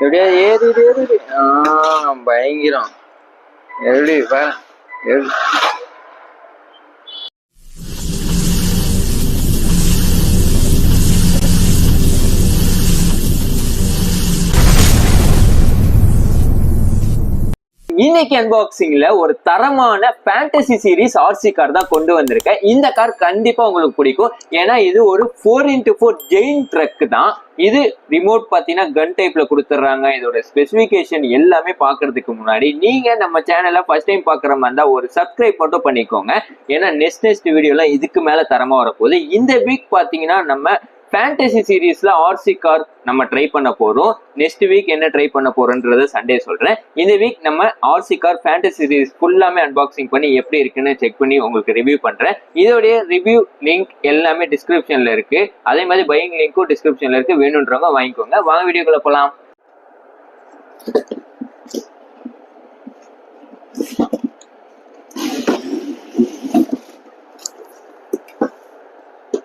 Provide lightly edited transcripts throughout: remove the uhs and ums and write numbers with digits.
எப்படியா ஏறி ஏறி பயங்கரம் எப்படி இன்னைக்கு அன்பாக்சிங்ல ஒரு தரமான ஃபேண்டசி சீரிஸ் ஆர்சி கார் தான் கொண்டு வந்திருக்கேன். இந்த கார் கண்டிப்பா உங்களுக்கு பிடிக்கும். ஏன்னா இது ஒரு 4x4 ஜெயின் ட்ரக் தான். இது ரிமோட் பாத்தீங்கன்னா கன் டைப்ல கொடுத்துட்றாங்க. இதோட ஸ்பெசிபிகேஷன் எல்லாமே பாக்குறதுக்கு முன்னாடி நீங்க நம்ம சேனலை ஃபர்ஸ்ட் டைம் பாக்குற மாதிரி இருந்தா ஒரு சப்ஸ்கிரைப் மட்டும் பண்ணிக்கோங்க. ஏன்னா நெக்ஸ்ட் வீடியோல இதுக்கு மேல தரமா வரப்போகுது. இந்த வீக் பாத்தீங்கன்னா நம்ம ஃபேண்டசி சீரீஸ்ல ஆர்சி கார் நம்ம ட்ரை பண்ண போறோம். நெக்ஸ்ட் வீக் என்ன ட்ரை பண்ண போறோம்ன்றத சண்டே சொல்றேன். இந்த வீக் நம்ம ஆர்சி கார் ஃபேண்டசி சீரீஸ் ஃபுல்லாமே அன்பாக்சிங் பண்ணி எப்படி இருக்குன்னு செக் பண்ணி உங்களுக்கு ரிவ்யூ பண்றேன். இதோடைய ரிவ்யூ லிங்க் எல்லாமே டிஸ்கிரிப்ஷன்ல இருக்கு. அதே மாதிரி பையிங் லிங்க்கும் டிஸ்கிரிப்ஷன்ல இருக்கு. வேணுன்றவங்க வாங்கிக்கோங்க. வாங்க வீடியோக்குள்ள போலாம்.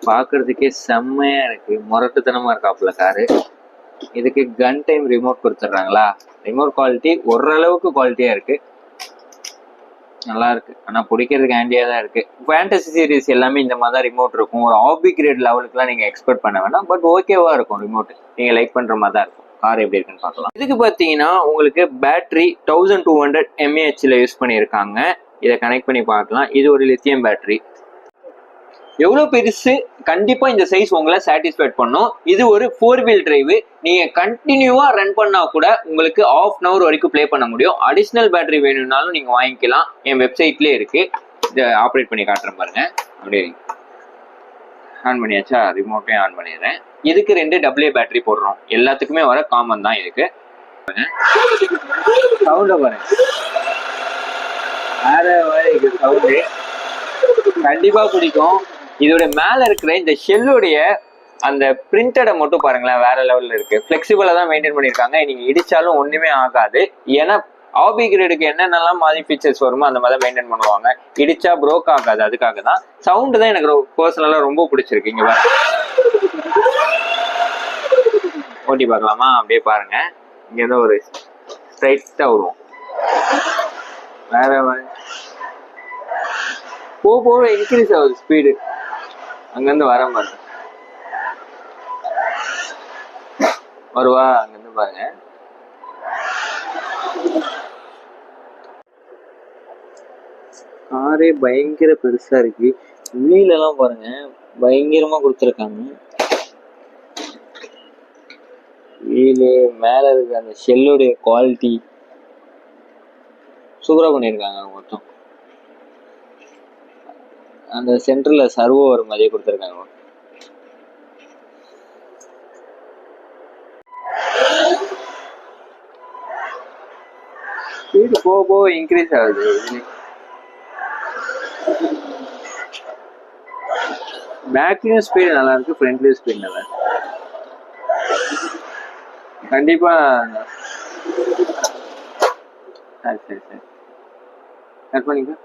பாக்குறதுக்கே செம்மையா இருக்கு. முரட்டுத்தனமா இருக்காப்புல காரு. இதுக்கு கன் டைம் ரிமோட் கொடுத்துட்றாங்களா? ரிமோட் குவாலிட்டி ஓரளவுக்கு குவாலிட்டியா இருக்கு, நல்லா இருக்கு. ஆனா பிடிக்கிறதுக்கு ஹேண்டியா தான் இருக்கு. ஃபேண்டசி சீரிஸ் எல்லாமே இந்த மாதிரி தான் ரிமோட் இருக்கும். ஒரு ஆபி கிரேட் லெவலுக்குலாம் நீங்க எக்ஸ்பெக்ட் பண்ண வேணாம். பட் ஓகேவா இருக்கும். ரிமோட் நீங்க லைக் பண்ற மாதிரி தான் இருக்கும். கார் எப்படி இருக்குன்னு பார்க்கலாம். இதுக்கு பாத்தீங்கன்னா உங்களுக்கு பேட்டரி 1200 mAh யூஸ் பண்ணியிருக்காங்க. இதை கனெக்ட் பண்ணி பார்க்கலாம். இது ஒரு லித்தியம் பேட்டரி. எவ்வளவு பெருசு, கண்டிப்பா இந்த சைஸ் உங்களை சாட்டிஸ்ஃபைட் பண்ணும். இது ஒரு 4-wheel டிரைவ். நீங்க கண்டினியூவா ரன் பண்ணா கூட உங்களுக்கு ½ வரைக்கும் பிளே பண்ண முடியும். அடிஷனல் பேட்டரி வேணும்னாலும் நீங்க வாங்கிக்கலாம். என் வெப்சைட்லயே இருக்கு. இதை ஆப்ரேட் பண்ணி காட்டுறேன் பாருங்க. அப்படியே ஆன் பண்ணியாச்சா? ரிமோட்டையும் ஆன் பண்ணிடுறேன். இதுக்கு 2 AA பேட்டரி போடுறோம். எல்லாத்துக்குமே வர காமன் தான். இதுக்கு சவுண்ட பாருங்க, வேற சவுண்டு கண்டிப்பா பிடிக்கும். இதோட மேல இருக்கிற இந்த ஷெல்லுடைய அந்த பிரிண்டடை மட்டும் பாருங்களேன், வேற லெவல்ல இருக்கு. பிளெக்சிபிளா தான் மெயின்டைன் பண்ணிருக்காங்க. நீங்க இடிச்சாலும் ஒண்ணுமே ஆகாது. ஏன்னா ஆபி கிரேடுக்கு என்னென்னலாம் மாதிரி ஃபீச்சர்ஸ் வருமோ அந்த மாதிரி மெயின்டைன் பண்ணுவாங்க. இடிச்சா ப்ரோக் ஆகாது. அதுக்காக தான். சவுண்டு தான் எனக்கு பர்சனலா ரொம்ப பிடிச்சிருக்கு. இங்க பாருங்க, ஓட்டி பார்க்கலாமா? அப்படியே பாருங்க. இங்க இருந்து ஒரு ஸ்ட்ரைட்டா வருவோம். வேற போக இன்க்ரீஸ் ஆகுது ஸ்பீடு. அங்கிருந்து வர பாருங்க, வருவா. அங்கிருந்து பாருங்க, காரே பயங்கர பெருசா இருக்கு. வீல் எல்லாம் பாருங்க, பயங்கரமா கொடுத்துருக்காங்க. வீலு மேல இருக்க அந்த ஷெல்லுடைய குவாலிட்டி சூப்பரா பண்ணிருக்காங்க. மொத்தம் அந்த சென்டர்ல சர்வோ வர மாதிரியே கொடுத்துருக்காங்க. ஸ்பீடு போக இன்க்ரீஸ் ஆகுது. பேக்லயும் ஸ்பீடு நல்லா இருக்கு, ஃப்ரண்ட்லயும் ஸ்பீடு நல்லா இருக்கு. கண்டிப்பா சரி கட் பண்ணிக்க.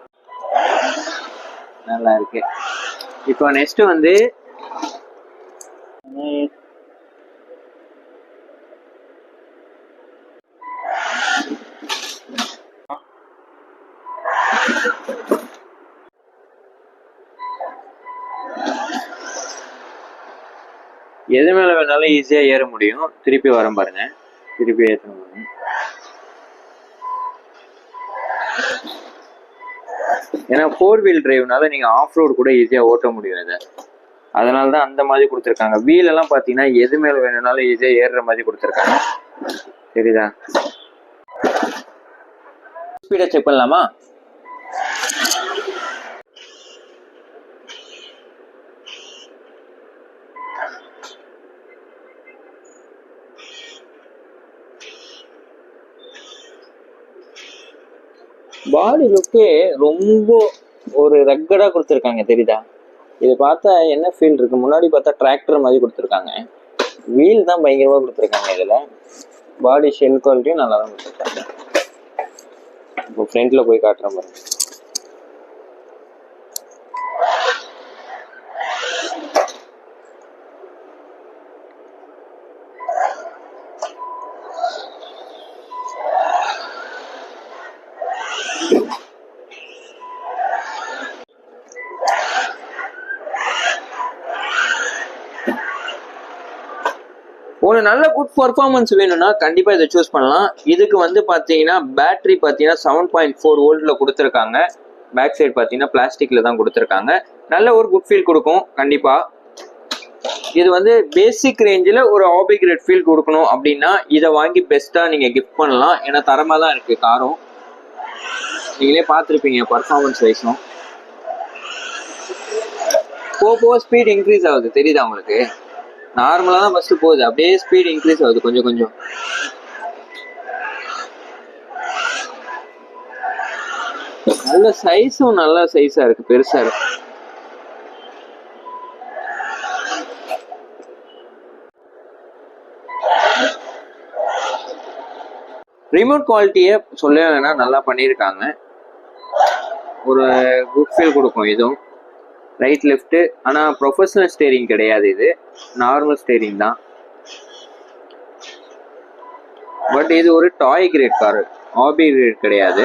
நல்லா இருக்கு. இப்போ நெக்ஸ்ட் வந்து எது மேல வேணாலும் ஈஸியா ஏற முடியும். திருப்பி வரும் பாருங்க, திருப்பி ஏற்றணும் பாருங்க. ஏன்னா 4-wheel டிரைவ்னால நீங்க ஆஃப் ரோடு கூட ஈஸியா ஓட்ட முடியும் இதை. அதனாலதான் அந்த மாதிரி கொடுத்துருக்காங்க. வீல் எல்லாம் பாத்தீங்கன்னா எது மேல வேணும்னாலும் ஈஸியா ஏறுற மாதிரி கொடுத்துருக்காங்க. சரிதா? ஸ்பீடை செக் பண்ணலாமா? பாடி லுக்கே ரொம்ப ஒரு ரக்கடா கொடுத்துருக்காங்க. தெரியுதா? இது பார்த்தா என்ன ஃபீல் இருக்கு? முன்னாடி பார்த்தா டிராக்டர் மாதிரி கொடுத்துருக்காங்க. வீல் தான் பயங்கரமா கொடுத்துருக்காங்க. இதுல பாடி ஷெல் குவாலிட்டியும் நல்லா தான் கொடுத்துருக்காங்க. இப்போ ஃப்ரண்ட்ல போய் காட்டுறேன் பாருங்க. ஒரு நல்ல குட் பர்ஃபார்மன்ஸ் வேணும்னா கண்டிப்பா இதை சூஸ் பண்ணலாம். இதுக்கு வந்து பாத்தீங்கன்னா பேட்டரி பாத்தீங்கன்னா 7.4 வோல்ட்ல கொடுத்துருக்காங்க. பேக் சைடு பாத்தீங்கன்னா பிளாஸ்டிக்ல தான் கொடுத்துருக்காங்க. நல்ல ஒரு குட் ஃபீல் கொடுக்கும் கண்டிப்பா. இது வந்து பேசிக் ரேஞ்சில் ஒரு ஹாபி கிரேட் ஃபீல் கொடுக்கணும் அப்படின்னா இதை வாங்கி பெஸ்டா நீங்க கிஃப்ட் பண்ணலாம். ஏன்னா தரமா தான் இருக்கு காரும். நீங்களே பார்த்துருப்பீங்க பர்ஃபார்மன்ஸ் வைஸும். போக ஸ்பீட் இன்க்ரீஸ் ஆகுது, தெரியுதா உங்களுக்கு? நார்மலா தான் ஃபர்ஸ்ட் போகுது, அப்படியே ஸ்பீட் இன்க்ரீஸ் ஆகுது கொஞ்சம் கொஞ்சம். நல்ல சைஸும் நல்ல சைஸா இருக்கு, பெருசா இருக்கு. ரிமோட் குவாலிட்டியை சொல்ல வேணா, நல்லா பண்ணியிருக்காங்க. ஒரு குட் ஃபீல் கொடுக்கும் இதுவும். ரைட் லெஃப்ட், ஆனால் ப்ரொஃபஷனல் ஸ்டேரிங் கிடையாது, இது நார்மல் ஸ்டேரிங் தான். பட் இது ஒரு toy grade car, hobby grade கிடையாது.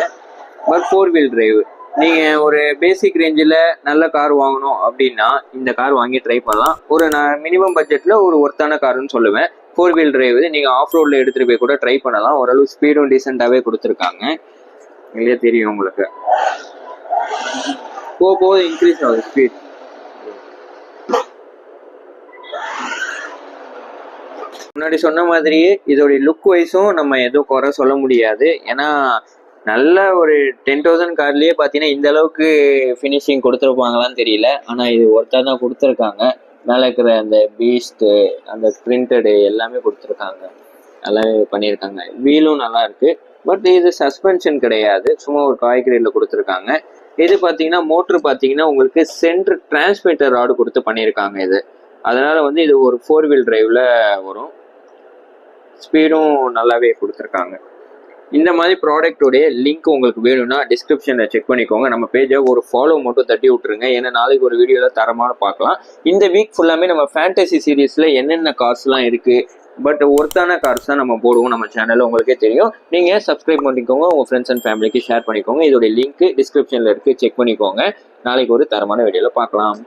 But 4 wheel drive. நீங்கள் ஒரு பேசிக் ரேஞ்சில் நல்ல கார் வாங்கணும் அப்படின்னா இந்த கார் வாங்கி ட்ரை பண்ணலாம். ஒரு நான் மினிமம் பட்ஜெட்டில் ஒரு ஒர்த்தான காருன்னு சொல்லுவேன். 4 வீல் டிரைவ் நீங்கள் ஆஃப் ரோடில் எடுத்துகிட்டு போய் கூட ட்ரை பண்ணலாம். ஓரளவு ஸ்பீடும் டீசெண்டாகவே கொடுத்துருக்காங்க. இல்லையே தெரியும் உங்களுக்கு. போக இன்க்ரீஸ் ஆகுது ஸ்பீட். முன்னாடி சொன்ன மாதிரியே இதோடைய லுக் வைஸும் நம்ம எதுவும் குறை சொல்ல முடியாது. ஏன்னா நல்ல ஒரு 10,000 கார்லயே பார்த்தீங்கன்னா இந்த அளவுக்கு ஃபினிஷிங் கொடுத்துருப்பாங்களான்னு தெரியல. ஆனால் இது ஒருத்தா தான் கொடுத்துருக்காங்க. மேலே இருக்கிற அந்த பீஸ்ட்டு, அந்த பிரிண்டடு எல்லாமே கொடுத்துருக்காங்க. நல்லாவே பண்ணியிருக்காங்க. வீலும் நல்லா இருக்கு. பட் இது சஸ்பென்ஷன் கிடையாது, சும்மா ஒரு டாய் கிரேட்ல கொடுத்துருக்காங்க. இது பார்த்தீங்கன்னா மோட்ரு பார்த்தீங்கன்னா உங்களுக்கு சென்ட்ரு டிரான்ஸ்மிட்டர் ராடு கொடுத்து பண்ணியிருக்காங்க இது. அதனால வந்து இது ஒரு 4 வீல் டிரைவ்ல வரும். ஸ்பீடும் நல்லாவே கொடுத்துருக்காங்க. இந்த மாதிரி ப்ராடக்டோடைய லிங்க் உங்களுக்கு வேணும்னா டிஸ்கிரிப்ஷனில் செக் பண்ணிக்கோங்க. நம்ம பேஜை ஒரு ஃபாலோ மட்டும் தட்டி விட்டுருங்க. ஏன்னா நாளைக்கு ஒரு வீடியோவில் தரமான பார்க்கலாம். இந்த வீக் ஃபுல்லாமே நம்ம ஃபேண்டசி சீரீஸில் என்னென்ன கார்ஸ்லாம் இருக்குது, பட் ஒர்த்தான கார்ஸ் தான் நம்ம போடுவோம் நம்ம சேனலில், உங்களுக்கே தெரியும். நீங்கள் சப்ஸ்கிரைப் பண்ணிக்கோங்க, உங்கள் ஃப்ரெண்ட்ஸ் அண்ட் ஃபேமிலிக்கு ஷேர் பண்ணிக்கோங்க. இதோடைய லிங்க் டிஸ்கிரிப்ஷனில் இருக்குது, செக் பண்ணிக்கோங்க. நாளைக்கு ஒரு தரமான வீடியோவில் பார்க்கலாம்.